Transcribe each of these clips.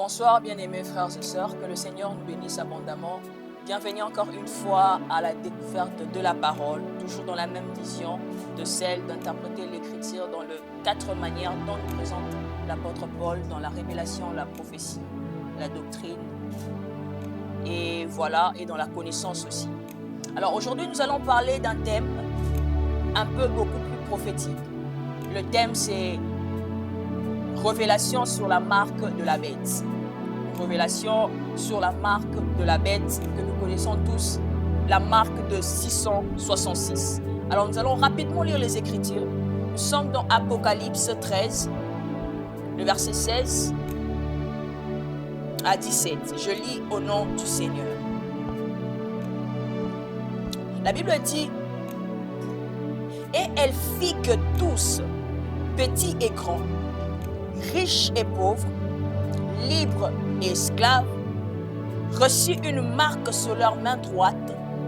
Bonsoir bien-aimés frères et sœurs, que le Seigneur nous bénisse abondamment. Bienvenue encore une fois à la découverte de la parole, toujours dans la même vision de celle d'interpréter l'écriture dans les 4 manières dont nous présente l'apôtre Paul dans la révélation, la prophétie, la doctrine et voilà, et dans la connaissance aussi. Alors aujourd'hui nous allons parler d'un thème un peu beaucoup plus prophétique. Le thème c'est révélation sur la marque de la bête. Révélation sur la marque de la bête que nous connaissons tous, la marque de 666. Alors nous allons rapidement lire les Écritures. Nous sommes dans Apocalypse 13, le verset 16 à 17. Je lis au nom du Seigneur. La Bible dit: et elle fit que tous, petits et grands, riches et pauvres, libres et esclaves, reçurent une marque sur leur main droite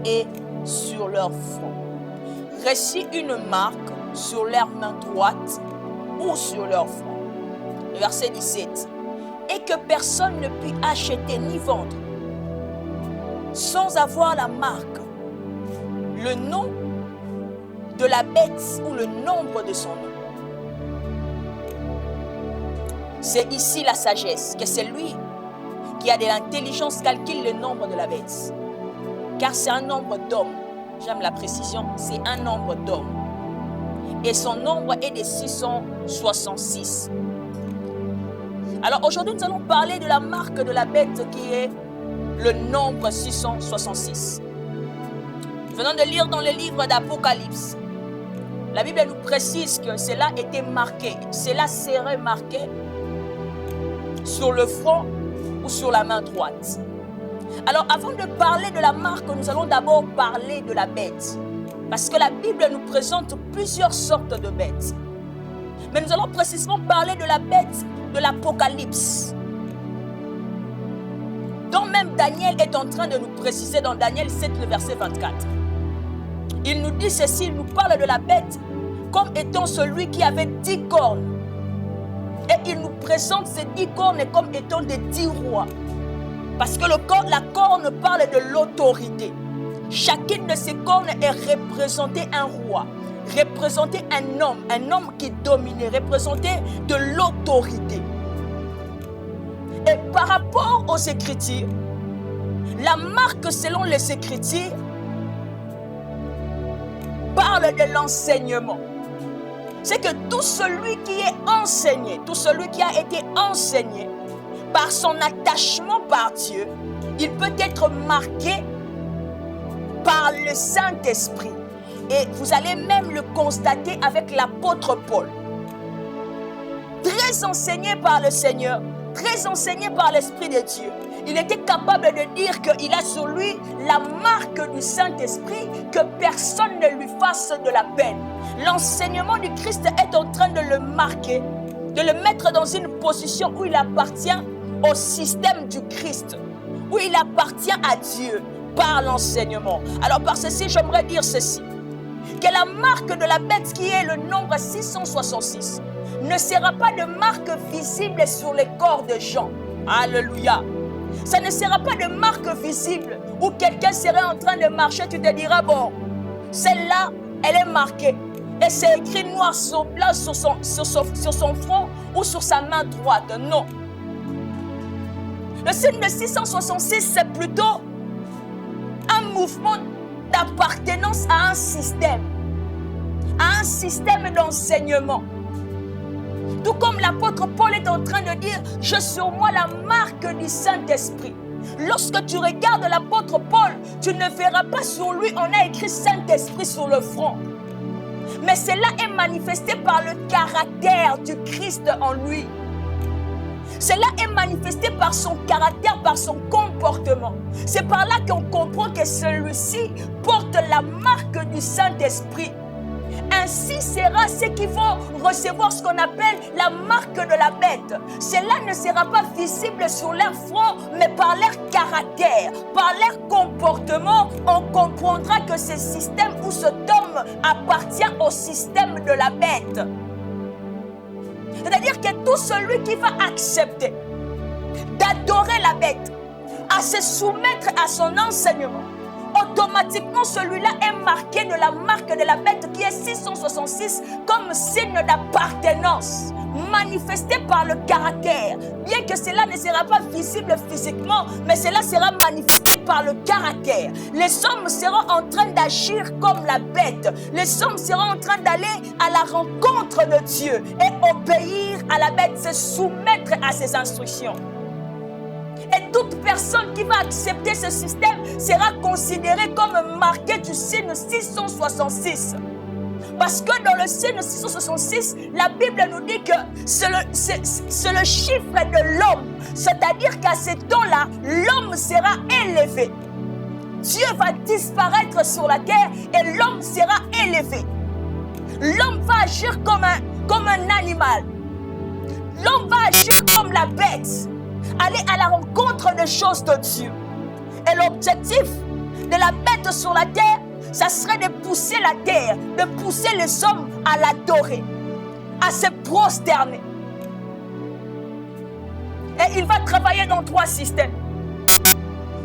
et sur leur front. Reçurent une marque sur leur main droite ou sur leur front. Le verset 17. Et que personne ne put acheter ni vendre sans avoir la marque, le nom de la bête ou le nombre de son nom. C'est ici la sagesse, que c'est lui qui a de l'intelligence calcule le nombre de la bête. Car c'est un nombre d'hommes. J'aime la précision, c'est un nombre d'hommes. Et son nombre est de 666. Alors aujourd'hui, nous allons parler de la marque de la bête qui est le nombre 666. Nous venons de lire dans le livre d'Apocalypse. La Bible nous précise que cela était marqué, cela serait marqué sur le front ou sur la main droite. Alors avant de parler de la marque, nous allons d'abord parler de la bête. Parce que la Bible nous présente plusieurs sortes de bêtes. Mais nous allons précisément parler de la bête de l'Apocalypse. Dont même Daniel est en train de nous préciser dans Daniel 7, le verset 24. Il nous dit ceci, il nous parle de la bête comme étant celui qui avait 10 cornes. Et il nous présente ces 10 cornes comme étant des 10 rois. Parce que la corne parle de l'autorité. Chacune de ces cornes est représentée un roi, représentée un homme qui dominait, représentait de l'autorité. Et par rapport aux Écritures, la marque selon les Écritures parle de l'enseignement. C'est que tout celui qui est enseigné, tout celui qui a été enseigné par son attachement par Dieu, il peut être marqué par le Saint-Esprit. Et vous allez même le constater avec l'apôtre Paul. Très enseigné par le Seigneur, très enseigné par l'Esprit de Dieu, il était capable de dire qu'il a sur lui la marque du Saint-Esprit, que personne ne lui fasse de la peine. L'enseignement du Christ est en train de le marquer, de le mettre dans une position où il appartient au système du Christ, où il appartient à Dieu par l'enseignement. Alors par ceci, j'aimerais dire ceci, que la marque de la bête qui est le nombre 666 ne sera pas de marque visible sur les corps de gens. Alléluia. Ça ne sera pas de marque visible où quelqu'un serait en train de marcher, tu te diras, bon, celle-là, elle est marquée. Et c'est écrit noir sur blanc sur son front ou sur sa main droite. Non. Le signe de 666, c'est plutôt un mouvement d'appartenance à un système d'enseignement. Tout comme l'apôtre Paul est en train de dire, j'ai sur moi la marque du Saint-Esprit. Lorsque tu regardes l'apôtre Paul, tu ne verras pas sur lui, on a écrit Saint-Esprit sur le front. Mais cela est manifesté par le caractère du Christ en lui. Cela est manifesté par son caractère, par son comportement. C'est par là qu'on comprend que celui-ci porte la marque du Saint-Esprit. Ainsi sera ceux qui vont recevoir ce qu'on appelle la marque de la bête. Cela ne sera pas visible sur leur front, mais par leur caractère, par leur comportement, on comprendra que ce système ou cet homme appartient au système de la bête. C'est-à-dire que tout celui qui va accepter d'adorer la bête, à se soumettre à son enseignement, automatiquement celui-là est marqué de la marque de la bête qui est 666 comme signe d'appartenance, manifesté par le caractère. Bien que cela ne sera pas visible physiquement, mais cela sera manifesté par le caractère. Les hommes seront en train d'agir comme la bête. Les hommes seront en train d'aller à la rencontre de Dieu et obéir à la bête, se soumettre à ses instructions. Et toute personne qui va accepter ce système sera considérée comme marquée du signe 666. Parce que dans le signe 666, la Bible nous dit que c'est le chiffre de l'homme. C'est-à-dire qu'à ce temps-là, l'homme sera élevé. Dieu va disparaître sur la terre et l'homme sera élevé. L'homme va agir comme un animal. L'homme va agir comme la bête. Aller à la rencontre des choses de Dieu. Et l'objectif de la bête sur la terre, ça serait de pousser la terre, de pousser les hommes à l'adorer, à se prosterner. Et il va travailler dans 3 systèmes,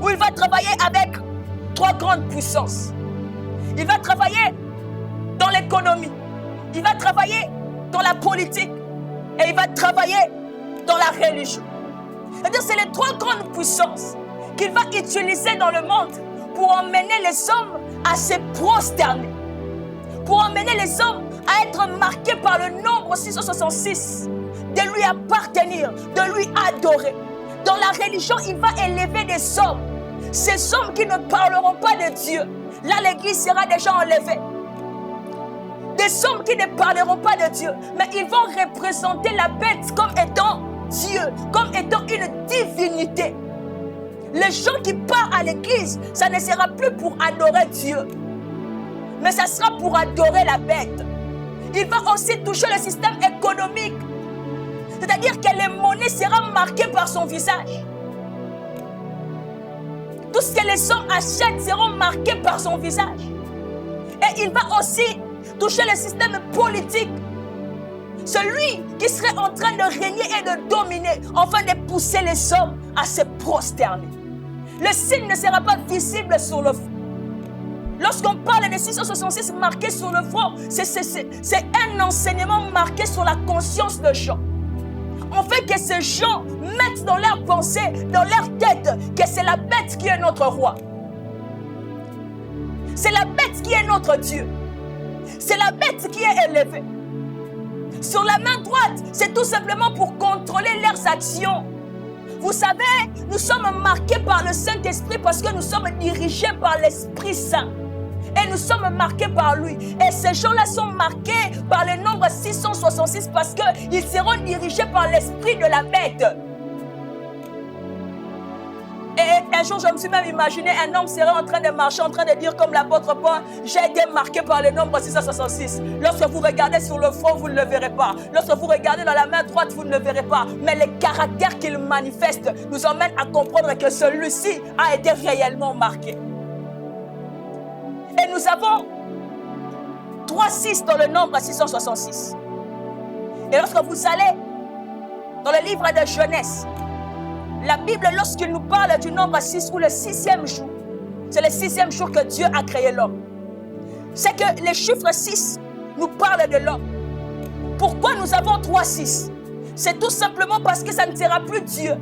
où il va travailler avec 3 grandes puissances. Il va travailler dans l'économie, il va travailler dans la politique, et il va travailler dans la religion. C'est-à-dire, c'est les 3 grandes puissances qu'il va utiliser dans le monde pour emmener les hommes à se prosterner, pour emmener les hommes à être marqués par le nombre 666, de lui appartenir, de lui adorer. Dans la religion, il va élever des hommes, ces hommes qui ne parleront pas de Dieu. Là, l'église sera déjà enlevée. Des hommes qui ne parleront pas de Dieu, mais ils vont représenter la bête comme étant Dieu, comme étant une divinité. Les gens qui partent à l'église, ça ne sera plus pour adorer Dieu, mais ça sera pour adorer la bête. Il va aussi toucher le système économique, c'est-à-dire que les monnaies seront marquées par son visage. Tout ce que les hommes achètent seront marqués par son visage. Et il va aussi toucher le système politique. Celui qui serait en train de régner et de dominer, afin de pousser les hommes à se prosterner. Le signe ne sera pas visible sur le front. Lorsqu'on parle de 666 marqués sur le front, c'est un enseignement marqué sur la conscience de gens. On fait que ces gens mettent dans leur pensée, dans leur tête, que c'est la bête qui est notre roi. C'est la bête qui est notre Dieu. C'est la bête qui est élevée. Sur la main droite, c'est tout simplement pour contrôler leurs actions. Vous savez, nous sommes marqués par le Saint-Esprit parce que nous sommes dirigés par l'Esprit Saint. Et nous sommes marqués par lui. Et ces gens-là sont marqués par le nombre 666 parce qu'ils seront dirigés par l'esprit de la bête. Et un jour, je me suis même imaginé un homme serait en train de marcher, en train de dire comme l'apôtre Paul, j'ai été marqué par le nombre 666. Lorsque vous regardez sur le front, vous ne le verrez pas. Lorsque vous regardez dans la main droite, vous ne le verrez pas. Mais le caractère qu'il manifeste nous emmène à comprendre que celui-ci a été réellement marqué. Et nous avons 3-6 dans le nombre 666. Et lorsque vous allez dans le livre de Genèse, la Bible, lorsqu'il nous parle du nombre 6 ou le 6e jour, c'est le 6e jour que Dieu a créé l'homme. C'est que le chiffre 6 nous parle de l'homme. Pourquoi nous avons 3-6? C'est tout simplement parce que ça ne sera plus Dieu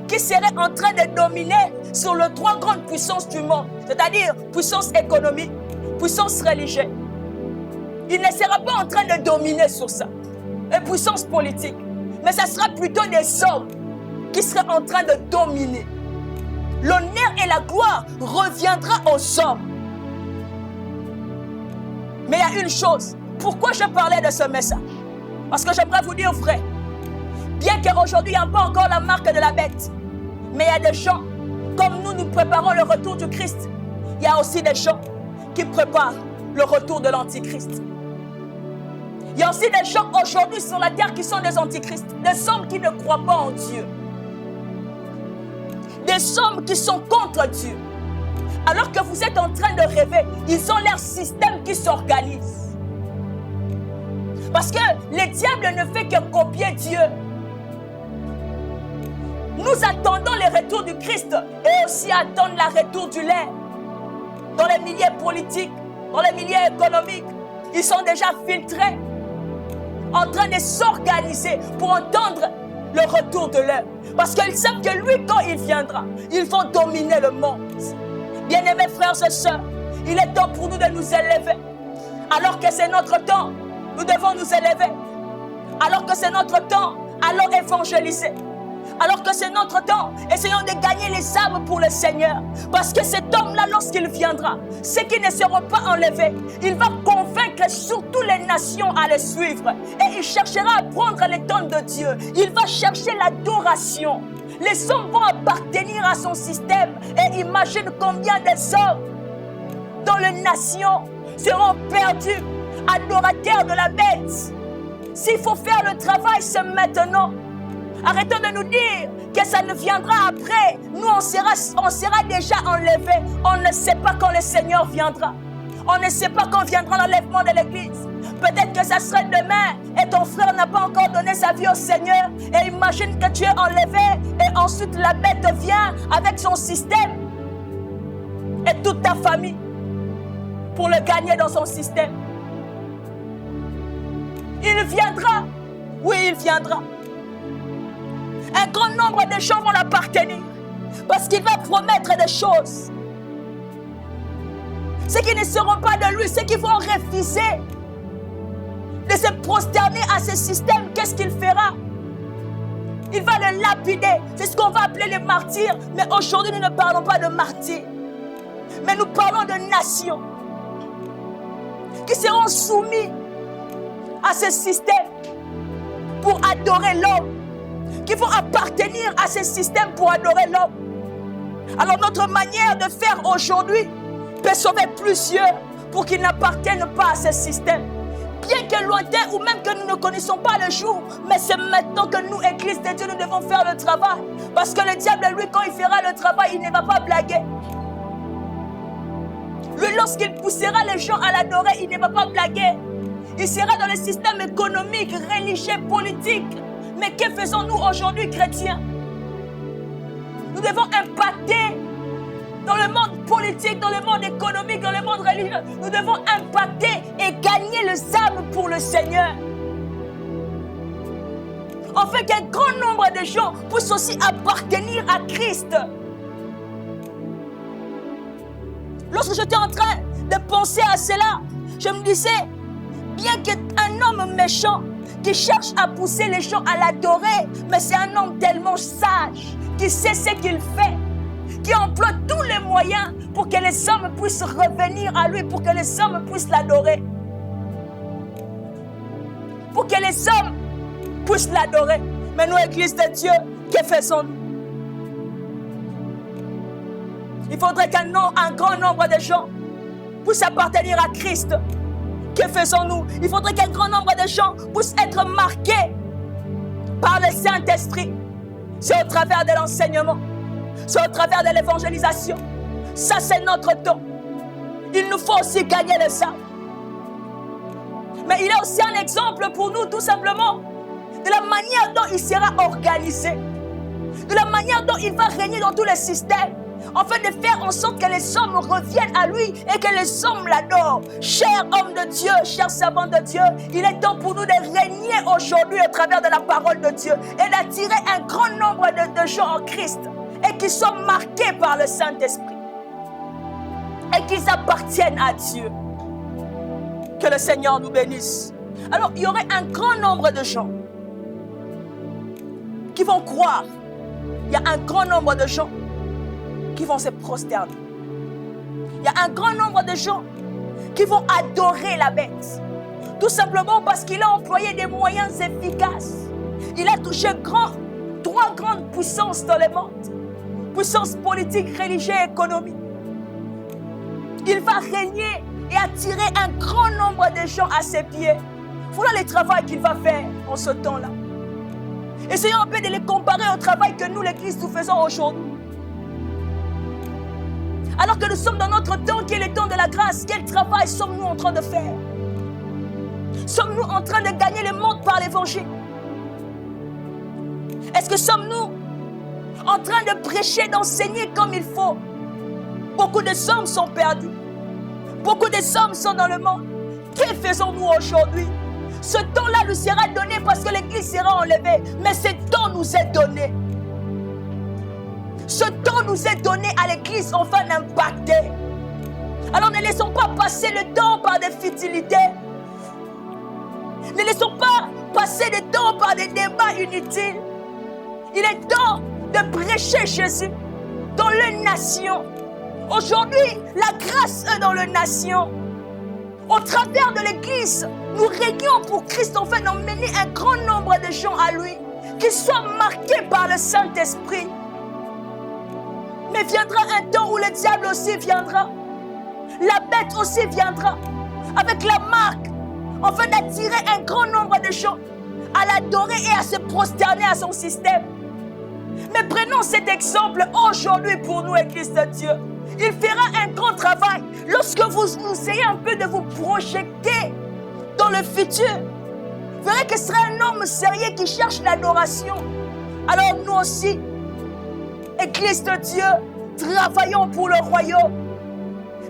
qui serait en train de dominer sur les 3 grandes puissances du monde, c'est-à-dire puissance économique, puissance religieuse. Il ne sera pas en train de dominer sur ça. Et puissance politique. Mais ça sera plutôt des hommes qui seraient en train de dominer. L'honneur et la gloire reviendra aux hommes. Mais il y a une chose. Pourquoi je parlais de ce message? Parce que j'aimerais vous dire vrai. Bien qu'aujourd'hui, il n'y a pas encore la marque de la bête. Mais il y a des gens, comme nous préparons le retour du Christ, il y a aussi des gens qui préparent le retour de l'Antichrist. Il y a aussi des gens aujourd'hui sur la terre qui sont des antichrists, des hommes qui ne croient pas en Dieu, des hommes qui sont contre Dieu. Alors que vous êtes en train de rêver, ils ont leur système qui s'organise. Parce que le diable ne fait que copier Dieu. Nous, Nous attendons le retour du Christ et aussi attendons le retour du lait. Dans les milieux politiques, dans les milieux économiques, ils sont déjà filtrés, en train de s'organiser pour entendre le retour de l'heure. Parce qu'ils savent que lui, quand il viendra, ils vont dominer le monde. Bien-aimés frères et sœurs, il est temps pour nous de nous élever. Alors que c'est notre temps, nous devons nous élever. Alors que c'est notre temps, allons évangéliser. Alors que c'est notre temps, essayons de gagner les âmes pour le Seigneur. Parce que cet homme-là, lorsqu'il viendra, ceux qui ne seront pas enlevés, il va convaincre surtout les nations à le suivre. Et il cherchera à prendre les dons de Dieu. Il va chercher l'adoration. Les hommes vont appartenir à son système. Et imagine combien des hommes dans les nations seront perdus, adorateurs de la bête. S'il faut faire le travail, c'est maintenant. Arrêtons de nous dire que ça ne viendra après. Nous, on sera déjà enlevés. On ne sait pas quand le Seigneur viendra. On ne sait pas quand viendra l'enlèvement de l'Église. Peut-être que ça serait demain et ton frère n'a pas encore donné sa vie au Seigneur. Et imagine que tu es enlevé et ensuite la bête vient avec son système et toute ta famille pour le gagner dans son système. Il viendra. Oui, il viendra. Un grand nombre de gens vont l'appartenir parce qu'il va promettre des choses. Ceux qui ne seront pas de lui, ceux qui vont refuser de se prosterner à ce système, qu'est-ce qu'il fera? Il va le lapider. C'est ce qu'on va appeler les martyrs. Mais aujourd'hui, nous ne parlons pas de martyrs. Mais nous parlons de nations qui seront soumis à ce système pour adorer l'homme, qui vont appartenir à ce système pour adorer l'homme. Alors notre manière de faire aujourd'hui peut sauver plusieurs pour qu'ils n'appartiennent pas à ce système. Bien que lointain ou même que nous ne connaissons pas le jour, mais c'est maintenant que nous, Église de Dieu, nous devons faire le travail. Parce que le diable, lui, quand il fera le travail, il ne va pas blaguer. Lui, lorsqu'il poussera les gens à l'adorer, il ne va pas blaguer. Il sera dans le système économique, religieux, politique. Mais que faisons-nous aujourd'hui, chrétiens? Nous devons impacter dans le monde politique, dans le monde économique, dans le monde religieux. Nous devons impacter et gagner les âmes pour le Seigneur. On fait qu'un grand nombre de gens puissent aussi appartenir à Christ. Lorsque j'étais en train de penser à cela, je me disais, bien qu'un homme méchant qui cherche à pousser les gens à l'adorer, mais c'est un homme tellement sage, qui sait ce qu'il fait, qui emploie tous les moyens pour que les hommes puissent revenir à lui, pour que les hommes puissent l'adorer. Pour que les hommes puissent l'adorer. Mais nous, Église de Dieu, que faisons-nous? Il faudrait qu'un grand nombre de gens puissent appartenir à Christ. Que faisons-nous? Il faudrait qu'un grand nombre de gens puissent être marqués par le Saint-Esprit. C'est au travers de l'enseignement. C'est au travers de l'évangélisation. Ça, c'est notre temps. Il nous faut aussi gagner les âmes. Mais il est aussi un exemple pour nous, tout simplement, de la manière dont il sera organisé, de la manière dont il va régner dans tous les systèmes, en fait de faire en sorte que les hommes reviennent à lui et que les hommes l'adorent. Cher homme de Dieu, cher servant de Dieu, il est temps pour nous de régner aujourd'hui au travers de la parole de Dieu et d'attirer un grand nombre de gens en Christ et qui sont marqués par le Saint-Esprit et qu'ils appartiennent à Dieu. Que le Seigneur nous bénisse. Alors, il y aurait un grand nombre de gens qui vont croire. Il y a un grand nombre de gens qui vont se prosterner. Il y a un grand nombre de gens qui vont adorer la bête. Tout simplement parce qu'il a employé des moyens efficaces. Il a touché trois grandes puissances dans le monde. Puissance politique, religieuse et économique. Il va régner et attirer un grand nombre de gens à ses pieds. Voilà le travail qu'il va faire en ce temps-là. Essayons un peu de les comparer au travail que nous, l'Église, nous faisons aujourd'hui. Alors que nous sommes dans notre temps qui est le temps de la grâce, quel travail sommes-nous en train de faire? Sommes-nous en train de gagner le monde par l'évangile? Est-ce que sommes-nous en train de prêcher, d'enseigner comme il faut. Beaucoup de hommes sont perdus. Beaucoup de hommes sont dans le monde. Que faisons-nous aujourd'hui? Ce temps-là nous sera donné parce que l'église sera enlevée. Mais ce temps nous est donné. Ce temps nous est donné à l'église afin d'impacter. Alors ne laissons pas passer le temps par des futilités. Ne laissons pas passer le temps par des débats inutiles. Il est temps de prêcher Jésus dans les nations. Aujourd'hui, la grâce est dans les nations. Au travers de l'église, nous régnons pour Christ afin d'emmener un grand nombre de gens à lui, qui soient marqués par le Saint-Esprit. Mais viendra un temps où le diable aussi viendra. La bête aussi viendra avec la marque afin d'attirer un grand nombre de gens à l'adorer et à se prosterner à son système. Mais prenons cet exemple aujourd'hui pour nous, Église de Dieu. Il fera un grand travail lorsque vous essayez un peu de vous projeter dans le futur. Vous verrez que ce sera un homme sérieux qui cherche l'adoration. Alors nous aussi, Église de Dieu, travaillons pour le royaume.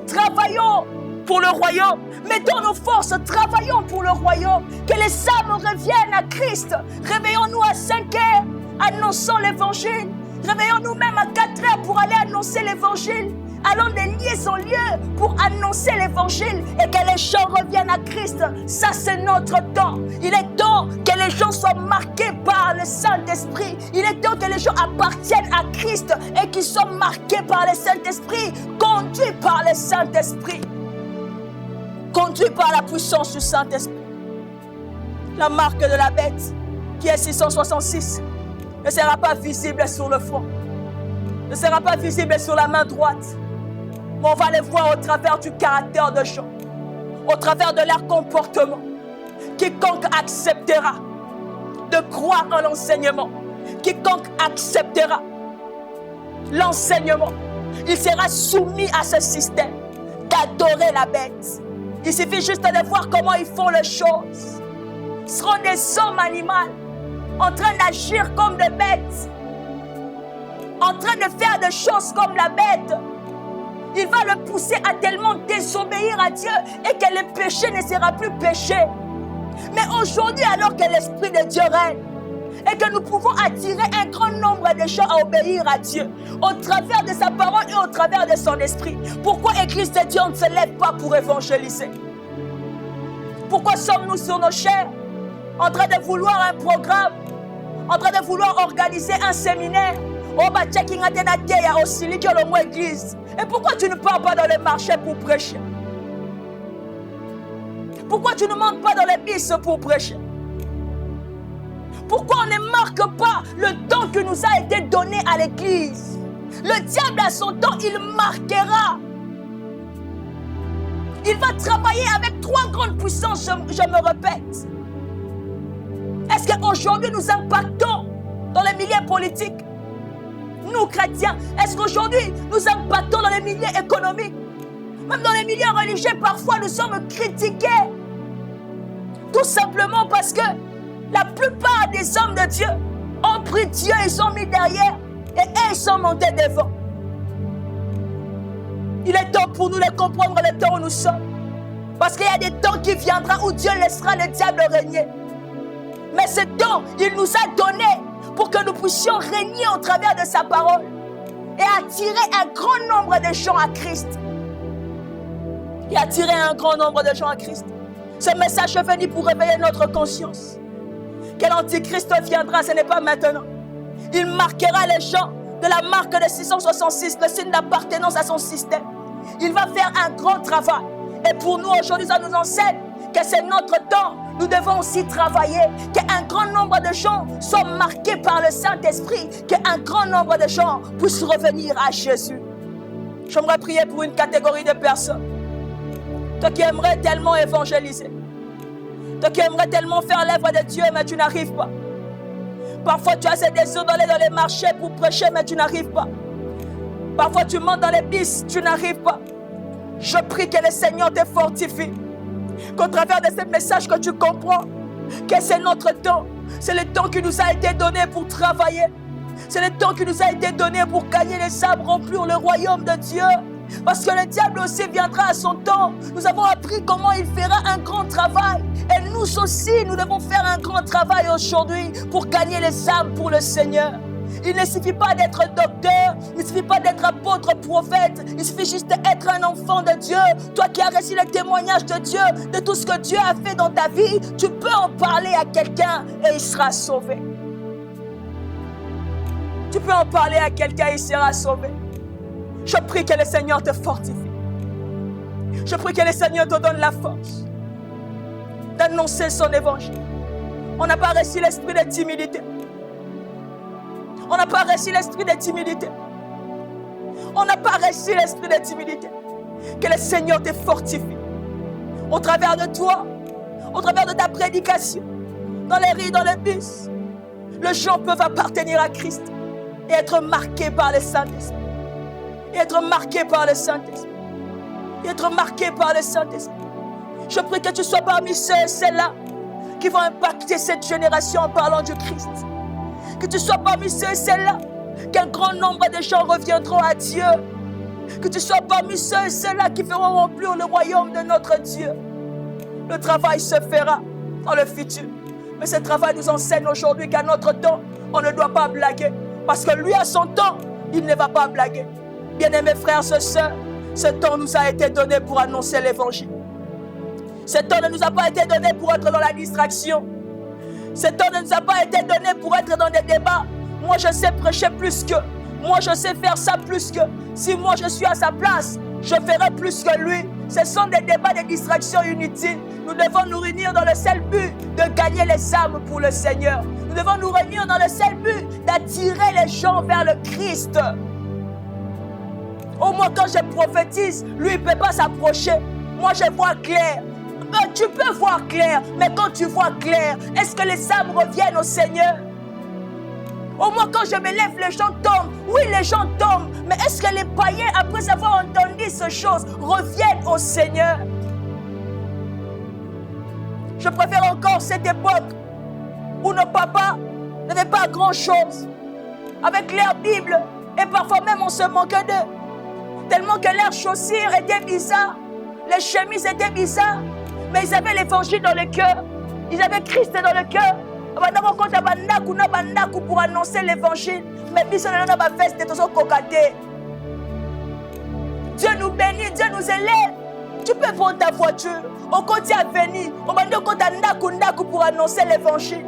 Travaillons pour le royaume. Mettons nos forces, travaillons pour le royaume. Que les âmes reviennent à Christ. Réveillons-nous à 5 heures, annonçons l'évangile. Réveillons-nous même à 4 heures pour aller annoncer l'évangile. Allons de lieu en lieu pour annoncer l'évangile et que les gens reviennent à Christ. Ça, c'est notre temps. Il est temps que les gens soient marqués par le Saint-Esprit. Il est temps que les gens appartiennent à Christ et qu'ils soient marqués par le Saint-Esprit, conduits par le Saint-Esprit, conduits par la puissance du Saint-Esprit. La marque de la bête, qui est 666, ne sera pas visible sur le front, ne sera pas visible sur la main droite. Mais on va les voir au travers du caractère de gens, au travers de leur comportement. Quiconque acceptera de croire en l'enseignement, quiconque acceptera l'enseignement, il sera soumis à ce système d'adorer la bête. Il suffit juste de voir comment ils font les choses. Ce seront des hommes animaux en train d'agir comme des bêtes, en train de faire des choses comme la bête. Il va le pousser à tellement désobéir à Dieu et que le péché ne sera plus péché. Mais aujourd'hui, alors que l'Esprit de Dieu règne et que nous pouvons attirer un grand nombre de gens à obéir à Dieu au travers de sa parole et au travers de son esprit, pourquoi Église de Dieu ne se lève pas pour évangéliser? Pourquoi sommes-nous sur nos chairs en train de vouloir un programme, en train de vouloir organiser un séminaire? Et pourquoi tu ne pars pas dans les marchés pour prêcher? Pourquoi tu ne montes pas dans les bus pour prêcher? Pourquoi on ne marque pas le temps qui nous a été donné à l'église? Le diable à son temps, il marquera. Il va travailler avec 3 grandes puissances, je me répète. Est-ce qu'aujourd'hui nous impactons dans les milieux politiques? Nous, chrétiens, est-ce qu'aujourd'hui nous impactons dans les milieux économiques? Même dans les milieux religieux, parfois nous sommes critiqués. Tout simplement parce que la plupart des hommes de Dieu ont pris Dieu, ils sont mis derrière et eux, ils sont montés devant. Il est temps pour nous de comprendre le temps où nous sommes. Parce qu'il y a des temps qui viendront où Dieu laissera le diable régner. Mais ce temps, il nous a donné pour que nous puissions régner au travers de sa parole et attirer un grand nombre de gens à Christ. Et attirer un grand nombre de gens à Christ. Ce message est venu pour réveiller notre conscience. Que l'Antichrist viendra, ce n'est pas maintenant. Il marquera les gens de la marque de 666, le signe d'appartenance à son système. Il va faire un grand travail. Et pour nous aujourd'hui, ça nous enseigne que c'est notre temps. Nous devons aussi travailler, qu'un grand nombre de gens soient marqués par le Saint-Esprit, qu'un grand nombre de gens puissent revenir à Jésus. J'aimerais prier pour une catégorie de personnes. Toi qui aimerais tellement évangéliser. Toi qui aimerais tellement faire l'œuvre de Dieu, mais tu n'arrives pas. Parfois tu as ce désir d'aller dans les marchés pour prêcher, mais tu n'arrives pas. Parfois tu montes dans les bus, tu n'arrives pas. Je prie que le Seigneur te fortifie. Qu'au travers de ce message que tu comprends, que c'est notre temps. C'est le temps qui nous a été donné pour travailler. C'est le temps qui nous a été donné pour gagner les âmes, remplir le royaume de Dieu. Parce que le diable aussi viendra à son temps. Nous avons appris comment il fera un grand travail. Et nous aussi, nous devons faire un grand travail aujourd'hui pour gagner les âmes pour le Seigneur. Il ne suffit pas d'être docteur, il ne suffit pas d'être apôtre, prophète, il suffit juste d'être un enfant de Dieu. Toi qui as reçu le témoignage de Dieu, de tout ce que Dieu a fait dans ta vie, tu peux en parler à quelqu'un et il sera sauvé. Tu peux en parler à quelqu'un et il sera sauvé. Je prie que le Seigneur te fortifie. Je prie que le Seigneur te donne la force d'annoncer son évangile. On n'a pas reçu l'esprit de timidité. On n'a pas reçu l'esprit de timidité. On n'a pas reçu l'esprit de timidité. Que le Seigneur te fortifie. Au travers de toi, au travers de ta prédication, dans les rues, dans le bus, les gens peuvent appartenir à Christ et être marqués par le Saint-Esprit. Et être marqués par le Saint-Esprit. Et être marqués par le Saint-Esprit. Je prie que tu sois parmi ceux et celles-là qui vont impacter cette génération en parlant du Christ. Que tu sois parmi ceux et celles-là, qu'un grand nombre de gens reviendront à Dieu. Que tu sois parmi ceux et celles-là qui feront remplir le royaume de notre Dieu. Le travail se fera dans le futur. Mais ce travail nous enseigne aujourd'hui qu'à notre temps, on ne doit pas blaguer. Parce que lui, à son temps, il ne va pas blaguer. Bien-aimés frères et sœurs, ce temps nous a été donné pour annoncer l'évangile. Ce temps ne nous a pas été donné pour être dans la distraction. Ce temps ne nous a pas été donné pour être dans des débats. Moi, je sais prêcher plus que. Moi, je sais faire ça plus que. Si moi, je suis à sa place, je ferai plus que lui. Ce sont des débats, des distractions inutiles. Nous devons nous réunir dans le seul but de gagner les âmes pour le Seigneur. Nous devons nous réunir dans le seul but d'attirer les gens vers le Christ. Au moins, quand je prophétise, lui, il ne peut pas s'approcher. Moi, je vois clair. Tu peux voir clair, mais quand tu vois clair, est-ce que les âmes reviennent au Seigneur? Au moins quand je me lève, les gens tombent. Oui, les gens tombent, mais est-ce que les païens, après avoir entendu ces choses, reviennent au Seigneur? Je préfère encore cette époque où nos papas n'avaient pas grand-chose. Avec leur Bible, et parfois même on se moquait d'eux. Tellement que leurs chaussures étaient bizarres, les chemises étaient bizarres. Mais ils avaient l'évangile dans le cœur. Ils avaient Christ dans le cœur. Pour annoncer l'évangile. Mais Dieu nous bénit, Dieu nous élève. Tu peux prendre ta voiture. Au côté à venir. Pour annoncer l'évangile.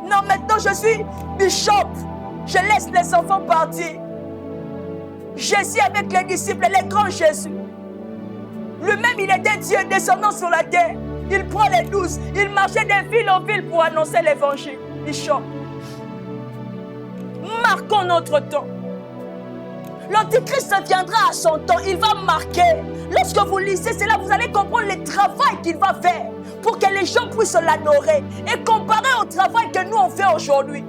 Non, maintenant je suis bishop. Je laisse les enfants partir. Jésus avec les disciples, les grands Jésus. Lui-même, il était Dieu descendant sur la terre. Il prend les 12. Il marchait de ville en ville pour annoncer l'évangile. Bishop. Marquons notre temps. L'Antichrist viendra à son temps. Il va marquer. Lorsque vous lisez cela, vous allez comprendre le travail qu'il va faire pour que les gens puissent l'adorer et comparer au travail que nous on fait aujourd'hui.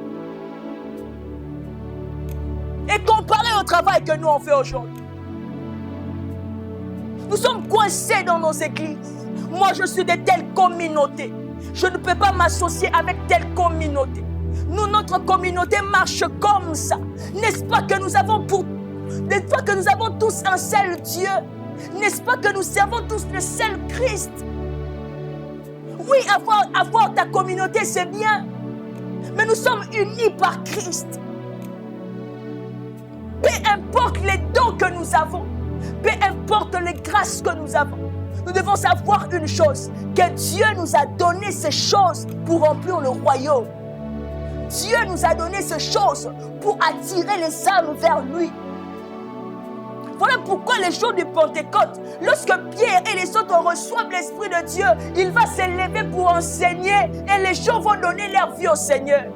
Et comparer au travail que nous on fait aujourd'hui. Nous sommes coincés dans nos églises. Moi, je suis de telle communauté. Je ne peux pas m'associer avec telle communauté. Nous, notre communauté marche comme ça. N'est-ce pas que nous avons n'est-ce pas que nous avons tous un seul Dieu? N'est-ce pas que nous servons tous le seul Christ? Oui, avoir ta communauté, c'est bien. Mais nous sommes unis par Christ. Peu importe les dons que nous avons, peu importe les grâces que nous avons, nous devons savoir une chose, que Dieu nous a donné ces choses pour remplir le royaume. Dieu nous a donné ces choses pour attirer les âmes vers lui. Voilà pourquoi les jours du Pentecôte, lorsque Pierre et les autres reçoivent l'Esprit de Dieu, il va s'élever pour enseigner et les gens vont donner leur vie au Seigneur.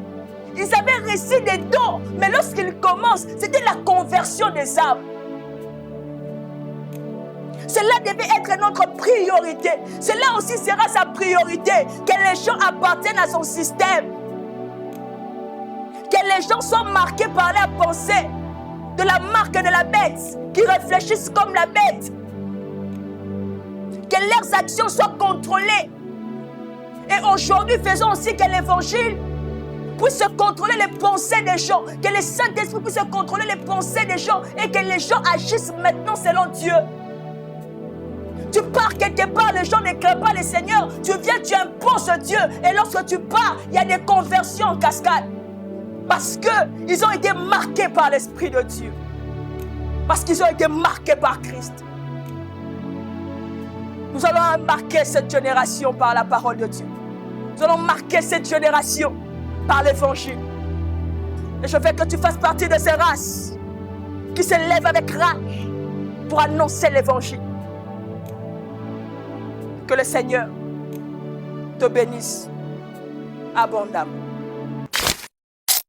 Ils avaient reçu des dons, mais lorsqu'ils commencent, c'était la conversion des âmes. Cela devait être notre priorité. Cela aussi sera sa priorité, que les gens appartiennent à son système. Que les gens soient marqués par la pensée de la marque de la bête, qui réfléchissent comme la bête. Que leurs actions soient contrôlées. Et aujourd'hui, faisons aussi que l'évangile puisse contrôler les pensées des gens, que le Saint-Esprit puisse contrôler les pensées des gens et que les gens agissent maintenant selon Dieu. Tu pars quelque part, les gens ne créent pas le Seigneur. Tu viens, tu imposes Dieu. Et lorsque tu pars, il y a des conversions en cascade. Parce qu'ils ont été marqués par l'Esprit de Dieu. Parce qu'ils ont été marqués par Christ. Nous allons marquer cette génération par la parole de Dieu. Nous allons marquer cette génération par l'Évangile. Et je veux que tu fasses partie de ces races qui se lèvent avec rage pour annoncer l'Évangile. Que le Seigneur te bénisse abondamment.